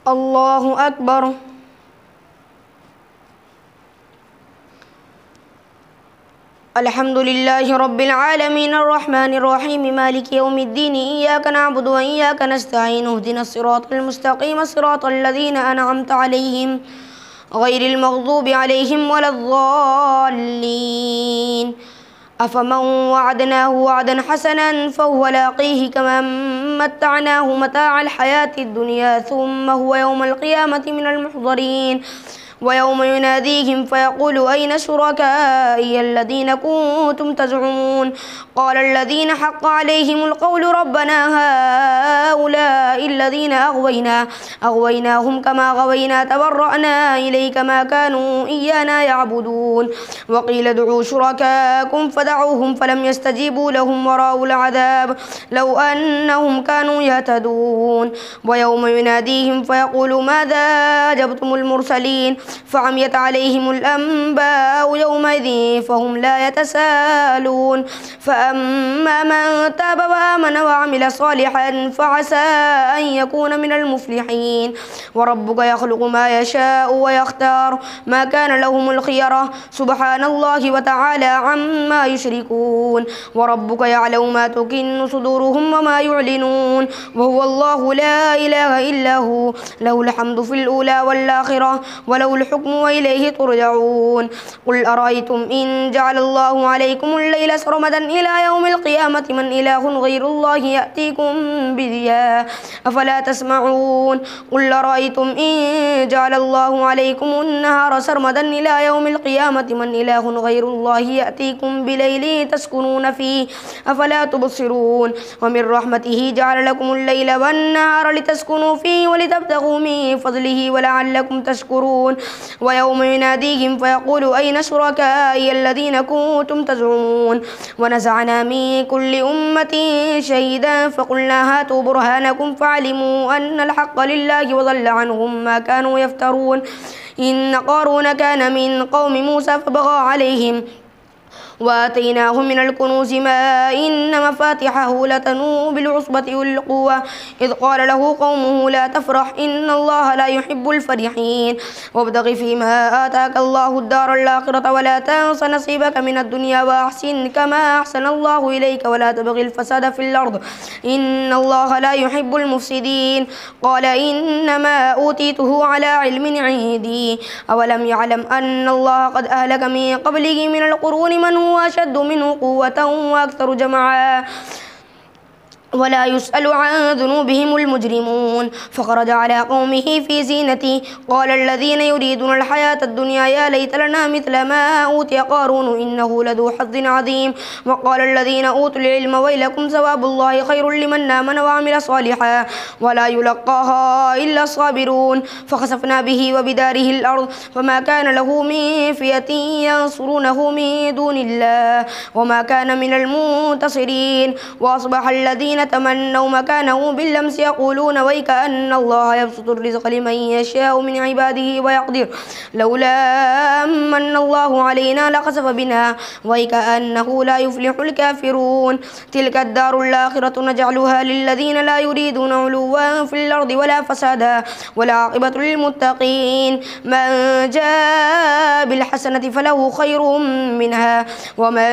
الله أكبر. الحمد لله رب العالمين الرحمن الرحيم مالك يوم الدين إياك نعبد وإياك نستعين اهدنا الصراط المستقيم صراط الذين أنعمت عليهم غير المغضوب عليهم ولا الضالين. أفمن وعدناه وعدا حسنا فهو لاقيه كمن متعناه متاع الحياة الدنيا ثم هو يوم القيامة من المحضرين. ويوم يناديهم فيقول أين شركائي الذين كنتم تزعمون قال الذين حق عليهم القول ربنا هؤلاء الذين أغويناهم كما غوينا تبرأنا إليك ما كانوا إيانا يعبدون. وقيل ادعوا شركاءكم فدعوهم فلم يستجيبوا لهم ورأوا العذاب لو أنهم كانوا يهتدون. ويوم يناديهم فيقول ماذا أجبتم المرسلين فعميت عليهم الأنباء يومئذ فهم لا يتساءلون. فأما من تاب وآمن وعمل صالحا فعسى أن يكون من المفلحين. وربك يخلق ما يشاء ويختار ما كان لهم الخيرة سبحان الله وتعالى عما يشركون. وربك يعلم ما تكن صدورهم وما يعلنون وهو الله لا إله إلا هو له الحمد في الأولى والآخرة وله الحكم وإليه ترجعون. قل أرأيتم إن جعل الله عليكم الليل سرمدا إلى يوم القيامة من إله غير الله يأتيكم بضياء أفلا تسمعون. قل أرأيتم إن جعل الله عليكم النهار سرمدا إلى يوم القيامة من إله غير الله يأتيكم بليل تسكنون فيه أفلا تبصرون. ومن رحمته جعل لكم الليل والنهار لتسكنوا فيه ولتبتغوا من فضله ولعلكم تشكرون. ويوم يناديهم فيقول أين شركائي الذين كنتم تزعمون ونزعنا من كل أمة شهيدا فقلنا هاتوا برهانكم فعلموا أن الحق لله وضل عنهم ما كانوا يفترون. إن قارون كان من قوم موسى فبغى عليهم وآتيناه من الكنوز ما إن مفاتحه لتنوء بالعصبة أولي القوة إذ قال له قومه لا تفرح إن الله لا يحب الفرحين. وابتغ فيما آتاك الله الدار الآخرة ولا تنس نصيبك من الدنيا وأحسن كما أحسن الله إليك ولا تبغ الفساد في الأرض إن الله لا يحب المفسدين. قال إنما أوتيته على علم عندي أولم يعلم أن الله قد أهلك من قبله من القرون من هو أشد منه قوة وأكثر جمعا ولا يسأل عن ذنوبهم المجرمون. فخرج على قومه في زينته قال الذين يريدون الحياة الدنيا يا ليت لنا مثل ما أوتي قارون إنه لذو حظ عظيم. وقال الذين أوتوا العلم ويلكم ثواب الله خير لمن آمن وعمل صالحا ولا يلقاها إلا الصابرون. فخسفنا به وبداره الأرض فما كان له من فئة ينصرونه من دون الله وما كان من المنتصرين. وأصبح الذين تمنوا مكانه باللمس يقولون ويك أن الله يبسط الرزق لمن يشاء من عباده ويقدر لولا من الله علينا لخسف بنا ويك أنه لا يفلح الكافرون. تلك الدار الآخرة نجعلها للذين لا يريدون علوا في الأرض ولا فسادا والعاقبة للمتقين. من جاء بالحسنة فله خير منها ومن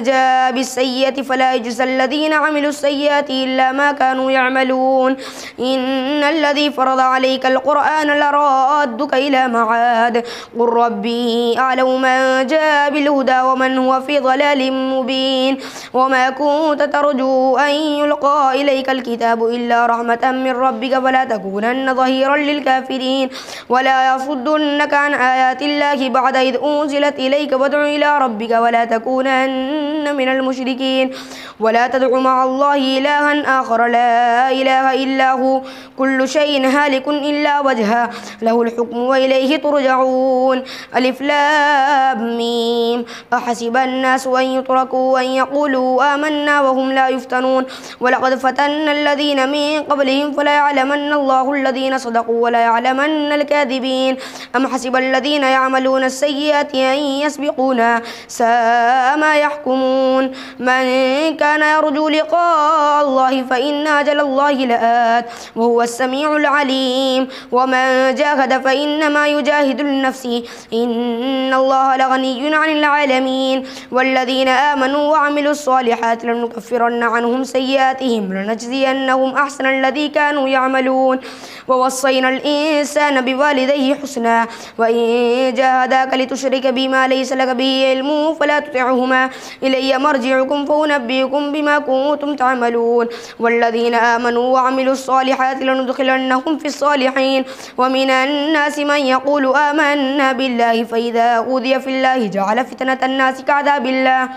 جاء بالسيئة فلا يجزى الذين عملوا السيئات إلا ما كانوا يعملون. إن الذي فرض عليك القرآن لرادك إلى معاد قل ربي أعلم من جاء بالهدى ومن هو في ضلال مبين. وما كنت ترجو أن يلقى إليك الكتاب إلا رحمة من ربك فلا تكونن ظهيرا للكافرين ولا يصدنك عن آيات الله بعد إذ أنزلت إليك وادع إلى ربك ولا تكونن من المشركين. ولا تدع مع الله إلها آخر لا إله إلا هو كل شيء هالك إلا وجهه له الحكم وإليه ترجعون. ألف لام ميم أحسب الناس أن يتركوا أن يقولوا آمنا وهم لا يفتنون ولقد فتنا الذين من قبلهم فلا يعلمن الله الذين صدقوا ولا يعلمن الكاذبين. أم حسب الذين يعملون السيئات أن يسبقونا ساء ما يحكمون. من كان يرجو لقاء الله فإن أجل الله لآت وهو السميع العليم ومن جاهد فإنما يجاهد لنفسه إن الله لغني عن العالمين والذين آمنوا وعملوا الصالحات لنكفرن عنهم سيئاتهم لنجزينهم أحسن الذي كانوا يعملون ووصينا الإنسان بوالديه حسنا وإن جاهداك لتشرك بما ليس لك به علم فلا تطعهما إلي مرجعكم فأنبئكم بما كنتم تعملون والذين آمنوا وعملوا الصالحات لندخلنهم في الصالحين ومن الناس من يقول آمنا بالله فإذا أوذي في الله جعل فتنة الناس كعذاب الله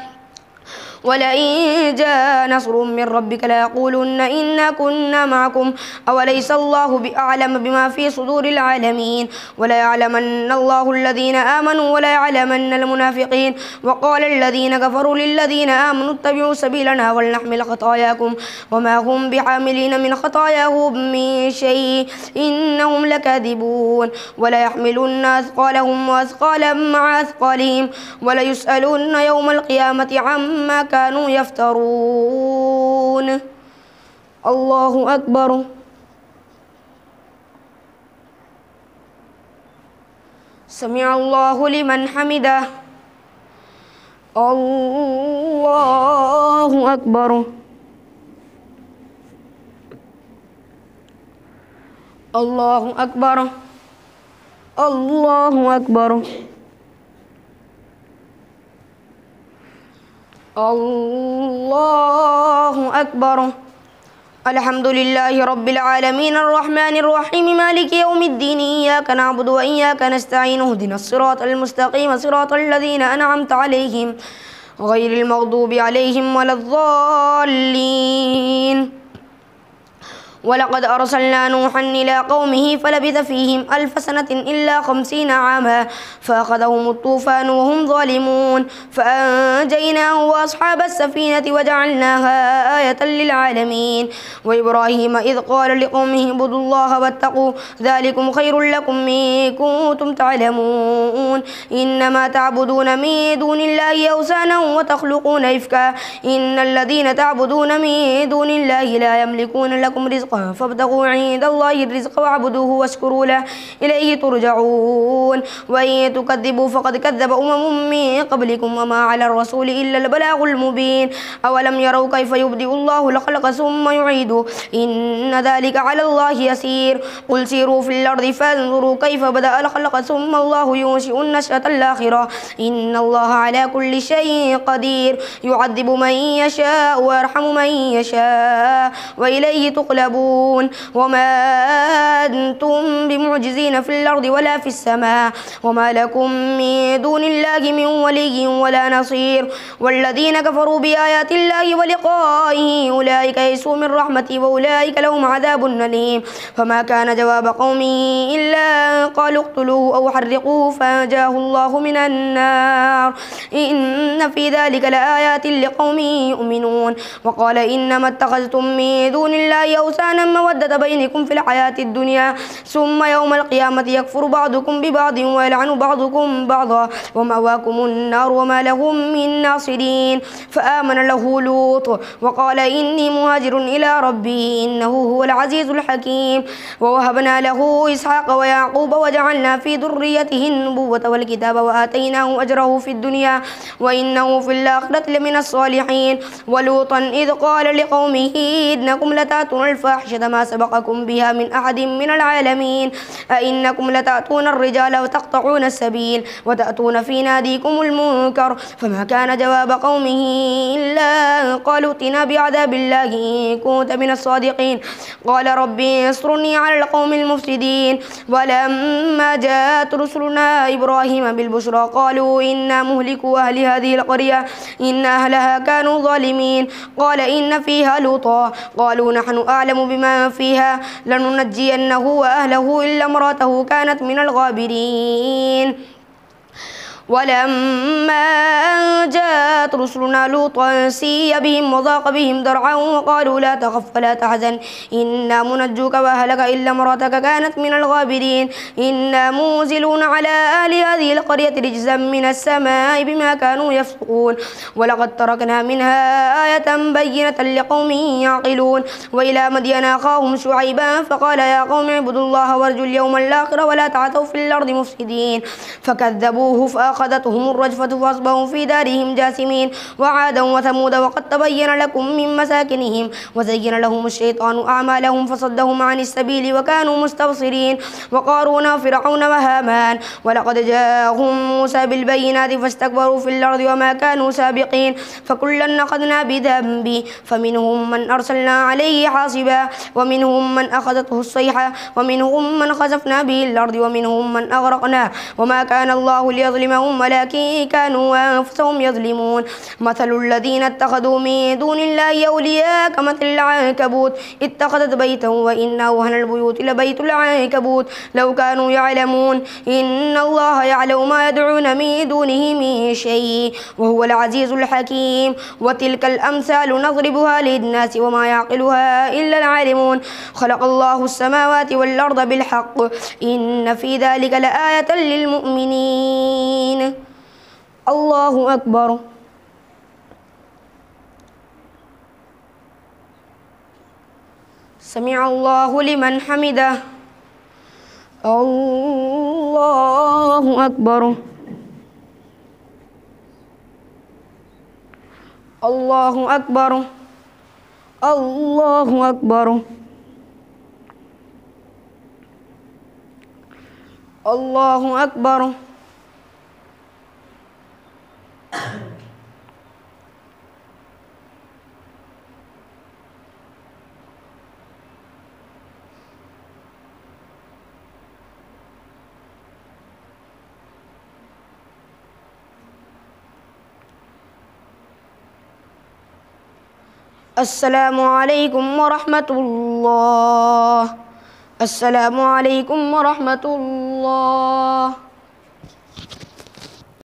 ولئن جاء نصر من ربك ليقولن إنا كنا معكم أوليس الله بأعلم بما في صدور العالمين وليعلمن الله الذين آمنوا وليعلمن المنافقين وقال الذين كفروا للذين آمنوا اتبعوا سبيلنا ولنحمل خطاياكم وما هم بحاملين من خطاياهم من شيء إنهم لكاذبون وليحملن أثقالهم وأثقالا مع أثقالهم وليسألن يوم القيامة عما كانوا يفترون الله أكبر سمع الله لمن حمده الله أكبر الله أكبر الله أكبر الله أكبر الحمد لله رب العالمين الرحمن الرحيم مالك يوم الدين إياك نعبد وإياك نستعين اهدنا الصراط المستقيم صراط الذين أنعمت عليهم غير المغضوب عليهم ولا الضالين ولقد أرسلنا نوحا إلى قومه فلبث فيهم 1000 سنة إلا 50 عاما فأخذهم الطوفان وهم ظالمون فأنجيناه وأصحاب السفينة وجعلناها آية للعالمين وإبراهيم إذ قال لقومه اعبدوا الله واتقوا ذلكم خير لكم إن كنتم تعلمون إنما تعبدون من دون الله أوثانا وتخلقون إفكا إن الذين تعبدون من دون الله لا يملكون لكم رزقا فابتغوا عند الله الرزق واعبدوه واشكروا له إليه ترجعون وإن تكذبوا فقد كذب من قبلكم وما على الرسول إلا البلاغ المبين أولم يروا كيف يبدئ الله الخلق ثم يعيده إن ذلك على الله يسير قل سيروا في الأرض فانظروا كيف بدأ الخلق ثم الله ينشئ النشأة الآخرة إن الله على كل شيء قدير يعذب من يشاء ويرحم من يشاء وإليه تقلبون وما أنتم بمعجزين في الأرض ولا في السماء وما لكم من دون الله من ولي ولا نصير والذين كفروا بآيات الله ولقائه أولئك يئسوا من رحمتي وأولئك لهم عذاب أليم فما كان جواب قومه إلا قالوا اقتلوه أو حرقوه فأنجاه الله من النار إن في ذلك لآيات لقوم يؤمنون وقال إنما اتخذتم من دون الله أوثانا مودة بينكم في الحياة الدنيا ثم يوم القيامة يكفر بعضكم ببعض ويلعن بعضكم بعضا ومأواكم النار وما لهم من ناصرين فآمن له لوط وقال إني مهاجر إلى ربي إنه هو العزيز الحكيم ووهبنا له إسحاق ويعقوب وجعلنا في ذريته النبوة والكتاب وآتيناه أجره في الدنيا وإنه في الآخرة لمن الصالحين ولوطا إذ قال لقومه إنكم لتأتون الفاحشة ما سبقكم بها من أحد من العالمين أئنكم لتأتون الرجال وتقطعون السبيل وتأتون في ناديكم المنكر فما كان جواب قومه إلا قالوا ائتنا بعذاب الله إن كنت من الصادقين قال ربي انصرني على القوم المفسدين ولما جاءت رسلنا إبراهيم بالبشرى قالوا إنا مهلكوا أهل هذه القرية إن أهلها كانوا ظالمين قال إن فيها لوطا قالوا نحن أعلم بما فيها لننجينه وأهله إلا امرأته كانت من الغابرين ولما أن جاءت رسلنا لوطا سيء بهم وضاق بهم ذرعا وقالوا لا تخف ولا تحزن إنا منجوك وأهلك إلا امرأتك كانت من الغابرين إنا منزلون على أهل هذه القرية رجزا من السماء بما كانوا يفسقون ولقد تركنا منها آية بينة لقوم يعقلون وإلى مدين أخاهم شعيبا فقال يا قوم اعبدوا الله وارجوا اليوم الآخر ولا تعثوا في الأرض مفسدين فكذبوه فأخذتهم الرجفة فأصبحوا في دارهم جاثمين وعادا وثمود وقد تبين لكم من مساكنهم وزين لهم الشيطان أعمالهم فصدهم عن السبيل وكانوا مستبصرين وقارون وفرعون وهامان ولقد جاءهم موسى بالبينات فاستكبروا في الأرض وما كانوا سابقين فكلا أخذنا بذنبه فمنهم من أرسلنا عليه حاصبا ومنهم من أخذته الصيحة ومنهم من خسفنا به الأرض ومنهم من أغرقنا وما كان الله ليظلمهم ولكن كانوا أنفسهم يظلمون مثل الذين اتخذوا من دون الله أولياء كمثل العنكبوت اتخذت بيتا وإن أوهن البيوت لبيت العنكبوت لو كانوا يعلمون إن الله يعلم ما يدعون من دونه من شيء وهو العزيز الحكيم وتلك الأمثال نضربها للناس وما يعقلها إلا العالمون خلق الله السماوات والأرض بالحق إن في ذلك لآية للمؤمنين الله أكبر سمع الله لمن حمده الله أكبر الله أكبر الله أكبر الله أكبر السلام عليكم ورحمة الله السلام عليكم ورحمة الله